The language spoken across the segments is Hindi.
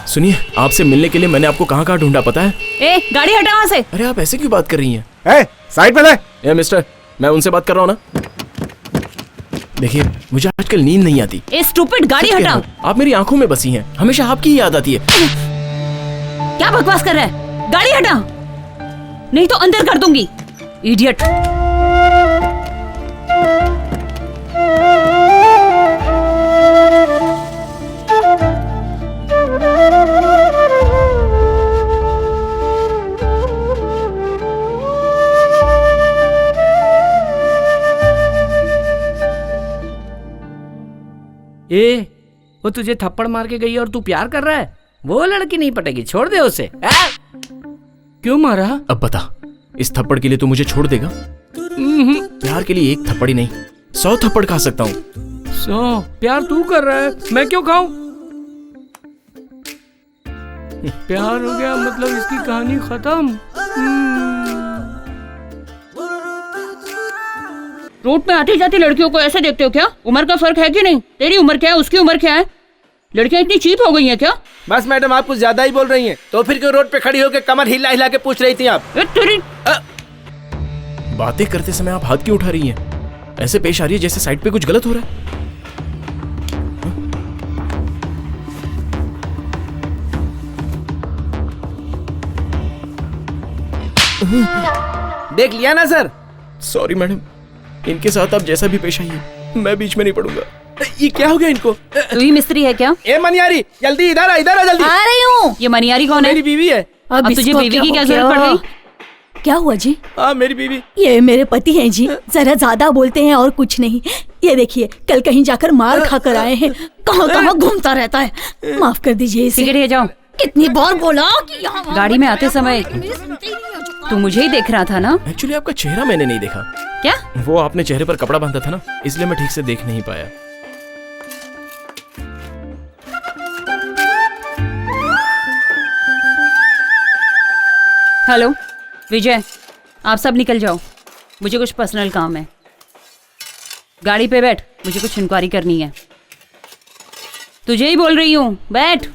सुनिए, आपसे मिलने के लिए मैंने आपको कहाँ कहाँ ढूंढा पता है? ए, गाड़ी हटा वहाँ से। अरे आप ऐसे क्यों बात कर रही हैं? साइड पे ले। ए मिस्टर, मैं उनसे बात कर रहा हूँ ना। देखिए, मुझे आजकल नींद नहीं आती। ए स्टूपिड, गाड़ी हटा। आप मेरी आंखों में बसी हैं, हमेशा आपकी ही याद आती है। क्या बकवास कर रहा है? गाड़ी हटा, नहीं तो अंदर कर दूंगी। इडियट। ए, वो तुझे थप्पड़ मार के गई और तू प्यार कर रहा है? वो लड़की नहीं पटेगी, छोड़ दे उसे। क्यों मारा? अब बता, इस थप्पड़ के लिए तू मुझे छोड़ देगा? प्यार के लिए एक थप्पड़ ही नहीं, 100 थप्पड़ खा सकता हूँ। 100? प्यार तू कर रहा है, मैं क्यों खाऊं? प्यार हो गया मतलब इसकी कहानी खत्म। रोड पे आती जाती लड़कियों को ऐसे देखते हो क्या? उम्र का फर्क है कि नहीं? तेरी उम्र क्या है, उसकी उम्र क्या है? लड़कियां इतनी चीप हो गई हैं क्या? बस मैडम, आप कुछ ज्यादा ही बोल रही हैं। तो फिर क्यों रोड पे खड़ी होकर कमर हिला हिला के पूछ रही थी आप? तेरी बातें करते समय आप हाथ क्यों उठा रही हैं? ऐसे पेश आ रही है जैसे साइड पे कुछ गलत हो रहा है। देख लिया ना सर। सॉरी मैडम, इनके साथ आप जैसा भी पेश आइए, मैं बीच में नहीं पड़ूंगा। ये क्या हो गया इनको? तू ही मिस्त्री है क्या? ए मनियारी, जल्दी इधर आ जल्दी। आ रही हूँ। ये मनियारी कौन है? मेरी बीवी है। अब तुझे बीवी की क्या जरूरत पड़ गई? क्या हुआ जी? हाँ, मेरी बीवी। ये मेरे पति हैं जी, जरा ज्यादा बोलते हैं और कुछ नहीं। ये देखिए, कल कहीं जाकर मार खाकर आए हैं, कहाँ कहाँ घूमता रहता है। माफ कर दीजिए इसे। सिगरेट ले जाओ। कितनी बार बोला कि यहाँ गाड़ी में आते समय तू मुझे ही देख रहा था ना? एक्चुअली आपका चेहरा मैंने नहीं देखा। क्या? वो आपने चेहरे पर कपड़ा बांधा था ना, इसलिए मैं ठीक से देख नहीं पाया। हेलो विजय, आप सब निकल जाओ, मुझे कुछ पर्सनल काम है। गाड़ी पे बैठ, मुझे कुछ इंक्वायरी करनी है। तुझे ही बोल रही हूँ, बैठ।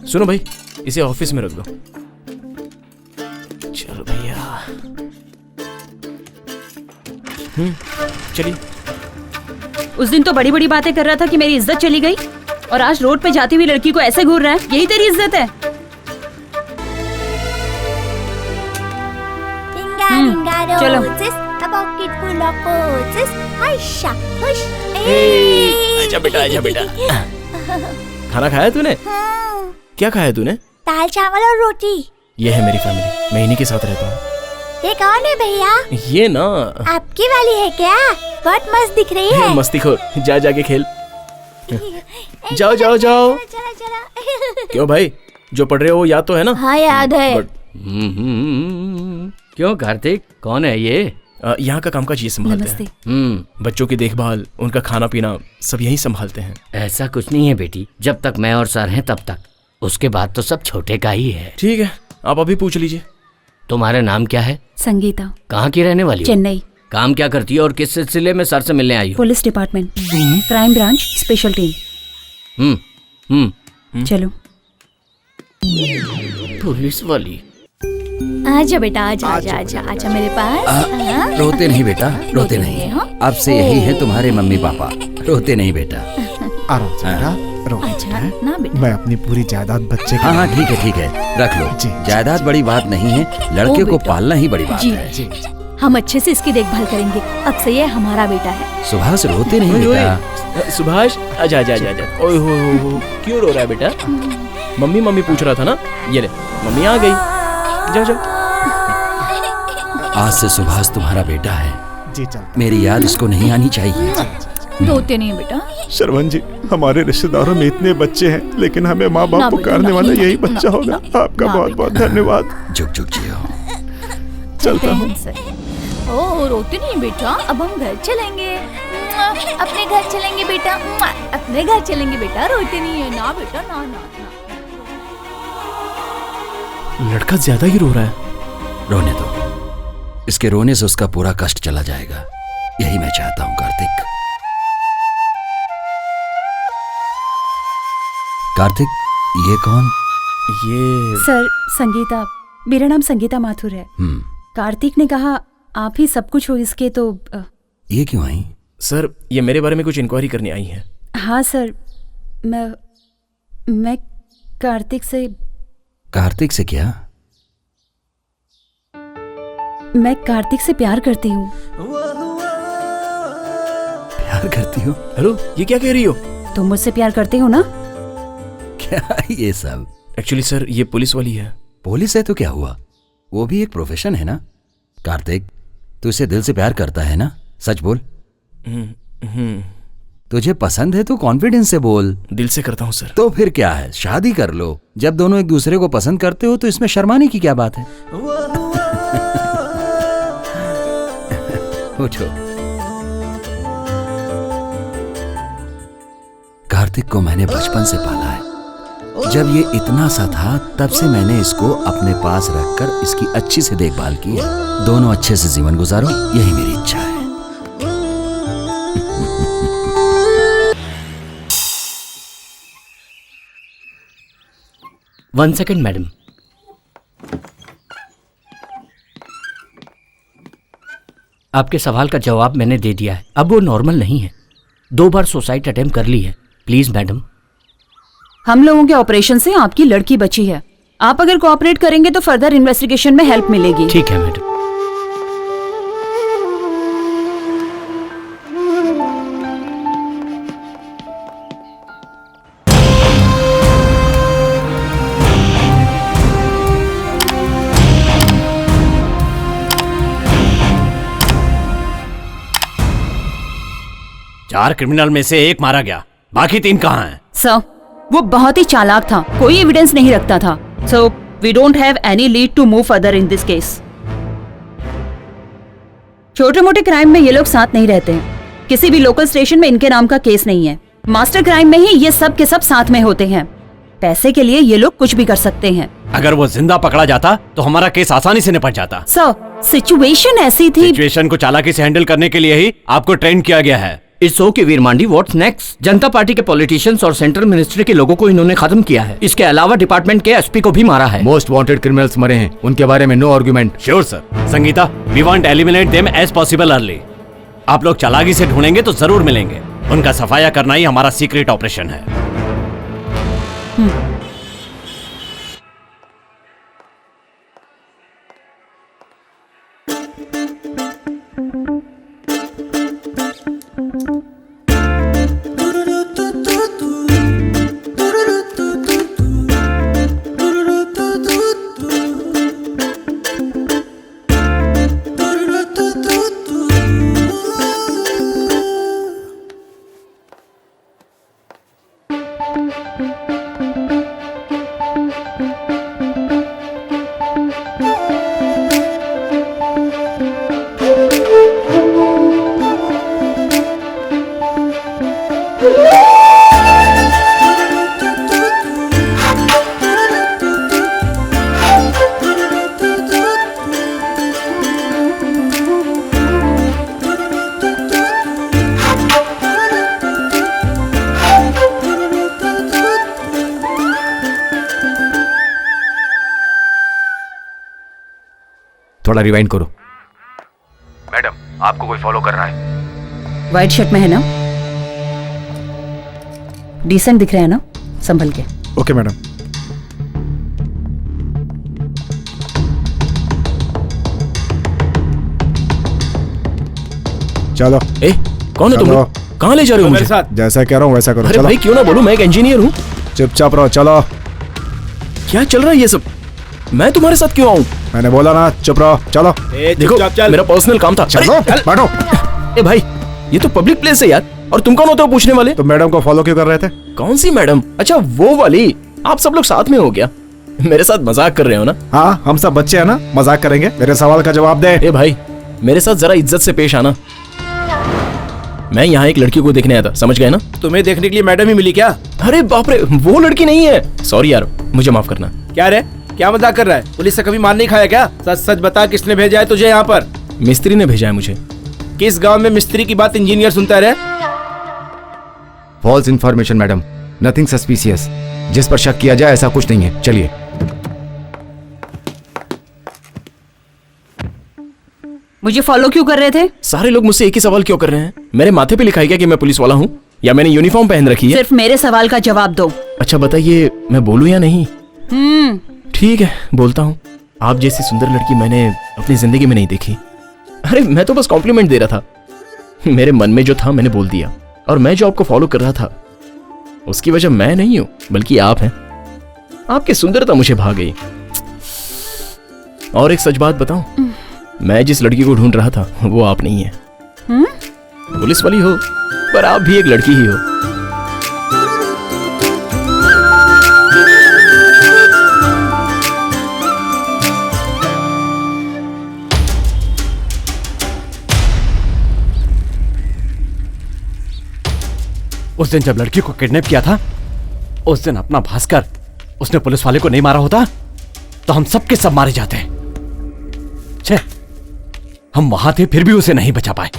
सुनो भाई, इसे ऑफिस में रख दो। चलो भैया। चलिए। उस दिन तो बड़ी बड़ी बातें कर रहा था कि मेरी इज्जत चली गई, और आज रोड पे जाती हुई लड़की को ऐसे घूर रहा है। यही तेरी इज्जत है? चलो। आजा बेटा, आजा बेटा। खाना खाया तूने? क्या खाया तूने? दाल चावल और रोटी। ये है मेरी फैमिली, मैं इन्हीं के साथ रहता हूँ। ये कौन है भैया? ये ना आपकी वाली है क्या? बहुत मस्त दिख रही है। मस्तीखोर, जा जाके खेल। जाओ जाओ जाओ। चला चला। क्यों भाई, जो पढ़ रहे हो वो याद तो है ना? हाँ याद है। क्यों कार्तिक, कौन है ये? यहाँ का कामकाज ये संभालते हैं। बच्चों की देखभाल, उनका खाना पीना सब यही संभालते हैं। ऐसा कुछ नहीं है बेटी, जब तक मैं और सर हैं तब तक, उसके बाद तो सब छोटे का ही है। ठीक है, आप अभी पूछ लीजिए। तुम्हारा नाम क्या है? संगीता। कहाँ की रहने वाली हो? चेन्नई। काम क्या करती है और किस सिलसिले में सर से मिलने आई हो? Police department, crime branch, special team. चलो। पुलिस वाली। आजा बेटा, आजा आजा आजा आजा मेरे पास। रोते नहीं बेटा, रोते नहीं। अब से यही है तुम्हारे मम्मी पापा, रोते नहीं बेटा। आराम से बेटा, रो। ना बेटा, मैं अपनी पूरी जायदाद बच्चे हाँ हाँ ठीक है, रख लो। जी। जायदाद बड़ी बात नहीं है, लड़के को पालना ही बड़ी बात जी। है। हम अच्छे से इसकी देखभाल करेंगे। अब से ये हमारा बेटा है। सुभाष रोते नहीं बेटा। सुभाष, आजा आजा आजा। ओए हो, क्यों रो रहा है बेटा? मम्मी मम्मी पूछ रहा था ना, ये ले मम्मी आ गई। जाओ जाओ। आज से सुभाष तुम्हारा बेटा है। जी चल। मेरी याद इसको नहीं आनी चाहिए। रोते नहीं बेटा। श्रवण जी, हमारे रिश्तेदारों में इतने बच्चे हैं, लेकिन हमें माँ बाप पुकारने वाला यही बच्चा होगा। आपका बहुत बहुत धन्यवाद। जुग जुग जियो। चलता हूँ। ओ रोते नहीं बेटा, अब हम घर चलेंगे। अपने घर चलेंगे बेटा, अपने घर चलेंगे बेटा। रोते नहीं है ना बेटा, ना ना ना। लड़का ज्यादा ही रो रहा है। रोने दो, इसके रोने से उसका पूरा कष्ट चला जाएगा, यही मैं चाहता हूँ कार्तिक। कार्तिक, ये कौन? ये सर संगीता, मेरा नाम संगीता माथुर है। कार्तिक ने कहा आप ही सब कुछ हो इसके, तो ये क्यों आई? सर ये मेरे बारे में कुछ इंक्वायरी करने आई है। हाँ सर, मैं कार्तिक से क्या? मैं कार्तिक से प्यार करती हूँ। प्यार करती हो? हेलो, ये क्या कह रही हो? तुम मुझसे प्यार करते हो ना? क्या ये सब? एक्चुअली सर ये पुलिस वाली है। पुलिस है तो क्या हुआ, वो भी एक प्रोफेशन है ना। कार्तिक, तू इसे दिल से प्यार करता है ना? सच बोल। तुझे पसंद है तो कॉन्फिडेंस से बोल। दिल से करता हूँ सर। तो फिर क्या है, शादी कर लो। जब दोनों एक दूसरे को पसंद करते हो तो इसमें शर्माने की क्या बात है? उठो। कार्तिक को मैंने बचपन से पाला है। जब ये इतना सा था तब से मैंने इसको अपने पास रखकर इसकी अच्छी से देखभाल की है। दोनों अच्छे से जीवन गुजारो, यही मेरी इच्छा है। One second madam. आपके सवाल का जवाब मैंने दे दिया है। अब वो नॉर्मल नहीं है। 2 बार सुसाइड अटेम्प्ट कर ली है। Please madam. हम लोगों के ऑपरेशन से आपकी लड़की बची है। आप अगर कोऑपरेट करेंगे तो फर्दर इन्वेस्टिगेशन में हेल्प मिलेगी। ठीक है मैडम। चार क्रिमिनल में से एक मारा गया, बाकी 3 कहाँ हैं? सर, वो बहुत ही चालाक था, कोई एविडेंस नहीं रखता था। So we don't have any lead to move further in this case. छोटे मोटे क्राइम में ये लोग साथ नहीं रहते हैं। किसी भी लोकल स्टेशन में इनके नाम का केस नहीं है। मास्टर क्राइम में ही ये सब के सब साथ में होते हैं। पैसे के लिए ये लोग कुछ भी कर सकते हैं। अगर वो जिंदा पकड़ा जाता तो हमारा केस आसानी से निपट जाता। सर, सिचुएशन ऐसी थी। सिचुएशन को चालाकी से हैंडल करने के लिए ही आपको ट्रेन किया गया है। It's okay Veer Mandi, what's next? Janata Party के पॉलिटिशियंस और सेंट्रल मिनिस्ट्री के लोगों को इन्होंने खत्म किया है। इसके अलावा डिपार्टमेंट के एसपी को भी मारा है। मोस्ट वांटेड क्रिमिनल्स मरे हैं, उनके बारे में no argument. Sure sir. Sangeeta, we want eliminate them as possible early. आप लोग चालाकी से ढूंढेंगे तो जरूर मिलेंगे। उनका सफाया करना ही हमारा सीक्रेट ऑपरेशन है। थोड़ा रिवाइंड करो। मैडम, आपको कोई फॉलो कर रहा है। व्हाइट शर्ट में है ना? डिसेंट दिख रहा है ना? संभल के। Okay madam. चलो। ए, कौन है तुम लोग? कहाँ ले जा रहे हो मुझे? जैसा कह रहा हूँ वैसा करो। अरे चलो। भाई क्यों ना बोलूं, मैं एक इंजीनियर हूँ। चुपचाप रहो, चलो। क्या चल रहा है ये सब? मैं तुम्हारे साथ क्यों आऊं? मैंने बोला ना, चुप रहो, चलो। देखो, मेरा पर्सनल काम था। चलो, बैठो। ए भाई, ये तो पब्लिक प्लेस है यार। और तुम कौन होते हो पूछने वाले? तो मैडम को फॉलो क्यों कर रहे थे? कौन सी मैडम? अच्छा वो वाली। आप सब लोग साथ में हो क्या? मेरे साथ मजाक कर रहे हो ना? हाँ, हम सब बच्चे हैं ना, मजाक करेंगे। मेरे सवाल का जवाब दे। ए भाई, मेरे साथ जरा इज्जत से पेश आना। मैं यहाँ एक लड़की को देखने आया था, समझ गए ना? तुम्हें देखने के लिए मैडम ही मिली क्या? अरे बाप रे, वो लड़की नहीं है। सॉरी यार, मुझे माफ करना। क्या रे, क्या मजाक कर रहा है? पुलिस से कभी मार नहीं खाया क्या? सच सच बता, किसने भेजा है तुझे यहाँ पर? मिस्त्री ने भेजा है मुझे। किस गांव में मिस्त्री की बात इंजीनियर सुनता रहे? False information madam. Nothing suspicious. जिस पर शक किया जाए ऐसा कुछ नहीं है। चलिए। मुझे फॉलो क्यों कर रहे थे? सारे लोग मुझसे एक ही सवाल क्यों कर रहे हैं? मेरे माथे पे लिखा है क्या कि मैं पुलिस वाला हूँ, या मैंने यूनिफॉर्म पहन रखी है? सिर्फ मेरे सवाल का जवाब दो। अच्छा बताइए, मैं बोलूं या नहीं? ठीक है, बोलता हूँ। आप जैसी सुंदर लड़की मैंने अपनी जिंदगी में नहीं देखी। अरे मैं तो बस कॉम्प्लीमेंट दे रहा था। मेरे मन में जो था मैंने बोल दिया। और मैं जो आपको फॉलो कर रहा था उसकी वजह मैं नहीं हूं बल्कि आप हैं। आपकी सुंदरता मुझे भा गई। और एक सच बात बताऊं, मैं जिस लड़की को ढूंढ रहा था वो आप नहीं है। पुलिस वाली हो पर आप भी एक लड़की ही हो। उस दिन जब लड़की को किडनैप किया था, उस दिन अपना भास्कर उसने पुलिस वाले को नहीं मारा होता तो हम सबके सब मारे जाते। छे, हम वहां थे फिर भी उसे नहीं बचा पाए।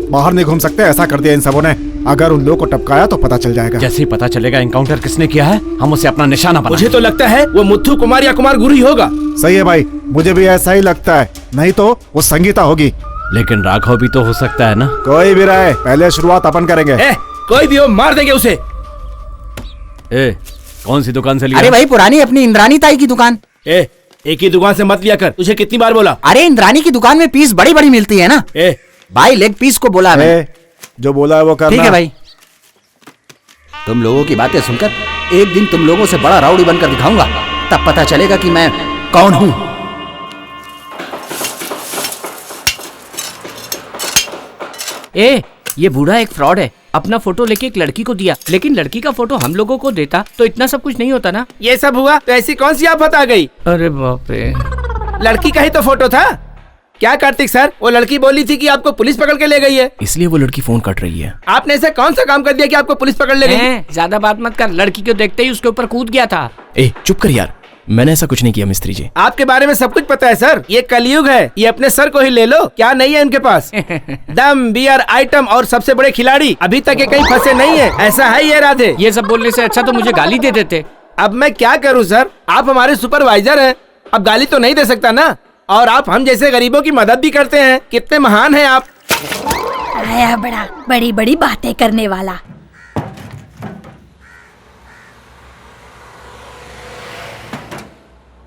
बाहर नहीं घूम सकते, ऐसा कर दिया इन सबों ने। अगर उन लोगों को टपकाया तो पता चल जाएगा। जैसे ही पता चलेगा एनकाउंटर किसने किया है, हम उसे अपना निशाना बना। मुझे तो लगता है वो मुथ्थू कुमार या कुमार गुरु ही होगा। सही है भाई, मुझे भी ऐसा ही लगता है। नहीं तो वो संगीता होगी। लेकिन राघव भी तो हो सकता है ना। कोई भी रहे, पहले शुरुआत अपन करेंगे। कोई भी हो, मार देंगे उसे। कौन सी दुकान से लिया? अरे भाई पुरानी अपनी इंद्रानी ताई की दुकान। एक ही दुकान से मत लिया कर, तुझे कितनी बार बोला? अरे इंद्रानी की दुकान में पीस बड़ी बड़ी मिलती है ना। भाई लेग पीस को बोला है। जो बोला है वो करना। ठीक है भाई। तुम लोगों की बातें सुनकर एक दिन तुम लोगों से बड़ा राउडी बनकर दिखाऊंगा, तब पता चलेगा कि मैं कौन हूं। ये बूढ़ा एक फ्रॉड है। अपना फोटो लेके एक लड़की को दिया, लेकिन लड़की का फोटो हम लोगों को देता तो इतना सब कुछ नहीं होता ना। ये सब हुआ तो ऐसी कौन सी आफत आ गई? अरे बाप रे, लड़की का ही तो फोटो था। क्या कार्तिक सर, वो लड़की बोली थी कि आपको पुलिस पकड़ के ले गई है। इसलिए वो लड़की फोन काट रही है। आपने ऐसा कौन सा काम कर दिया कि आपको पुलिस पकड़ ले गई? ज्यादा बात मत कर। लड़की को देखते ही उसके ऊपर कूद गया था। चुप कर यार, मैंने ऐसा कुछ नहीं किया मिस्त्री जी। आपके बारे में सब कुछ पता है सर। ये कलयुग है, ये अपने सर को ही ले लो। क्या नहीं है इनके पास? दम, बियर, आइटम और सबसे बड़े खिलाड़ी। अभी तक ये कहीं फंसे नहीं है। ऐसा है ये राधे। ये सब बोलने से अच्छा तो मुझे गाली दे देते। अब मैं क्या करूँ सर, आप हमारे सुपरवाइजर हैं। अब गाली तो नहीं दे सकता ना। और आप हम जैसे गरीबों की मदद भी करते हैं। कितने महान हैं आप। आया बड़ा बड़ी बड़ी बातें करने वाला।